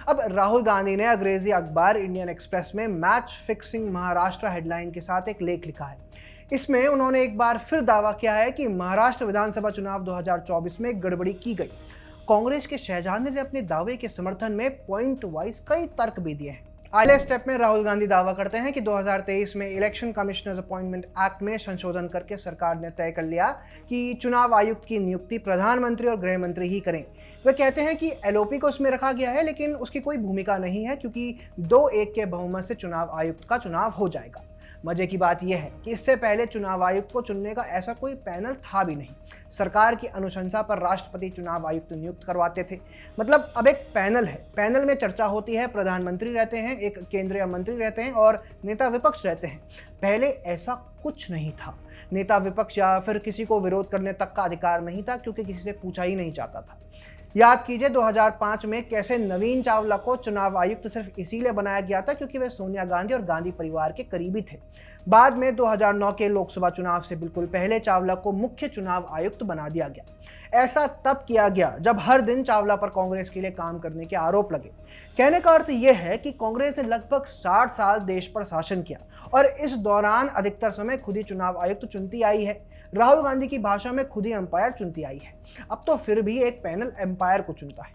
अब राहुल गांधी ने अंग्रेजी अखबार इंडियन एक्सप्रेस में मैच फिक्सिंग महाराष्ट्र हेडलाइन के साथ एक लेख लिखा है। इसमें उन्होंने एक बार फिर दावा किया है कि महाराष्ट्र विधानसभा चुनाव 2024 में गड़बड़ी की गई। कांग्रेस के शहजादे ने अपने दावे के समर्थन में पॉइंट वाइज कई तर्क भी दिए हैं। अगले स्टेप में राहुल गांधी दावा करते हैं कि 2023 में इलेक्शन कमिश्नर्स अपॉइंटमेंट एक्ट में संशोधन करके सरकार ने तय कर लिया कि चुनाव आयुक्त की नियुक्ति प्रधानमंत्री और गृह मंत्री ही करें। वे कहते हैं कि एलओपी को उसमें रखा गया है, लेकिन उसकी कोई भूमिका नहीं है क्योंकि 2-1 के बहुमत से चुनाव आयुक्त का चुनाव हो जाएगा। मजे की बात यह है कि इससे पहले चुनाव आयुक्त को चुनने का ऐसा कोई पैनल था भी नहीं। सरकार की अनुशंसा पर राष्ट्रपति चुनाव आयुक्त नियुक्त करवाते थे। मतलब अब एक पैनल है, पैनल में चर्चा होती है, प्रधानमंत्री रहते हैं, एक केंद्रीय मंत्री रहते हैं और नेता विपक्ष रहते हैं। पहले ऐसा कुछ नहीं था। नेता विपक्ष या फिर किसी को विरोध करने तक का अधिकार नहीं था क्योंकि किसी से पूछा ही नहीं जाता था। याद कीजिए 2005 में कैसे नवीन चावला को चुनाव आयुक्त सिर्फ इसीलिए बनाया गया था क्योंकि वे सोनिया गांधी और गांधी परिवार के करीबी थे। बाद में 2009 के लोकसभा चुनाव से बिल्कुल पहले चावला को मुख्य चुनाव आयुक्त बना दिया गया। ऐसा तब किया गया जब हर दिन चावला पर कांग्रेस के लिए काम करने के आरोप लगे। कहने का अर्थ यह है कि कांग्रेस ने लगभग 60 साल देश पर शासन किया और इस दौरान अधिकतर समय खुद ही चुनाव आयुक्त चुनती आई है। राहुल गांधी की भाषा में खुद ही अंपायर चुनती आई है। अब तो फिर भी एक पैनल अंपायर को चुनता है।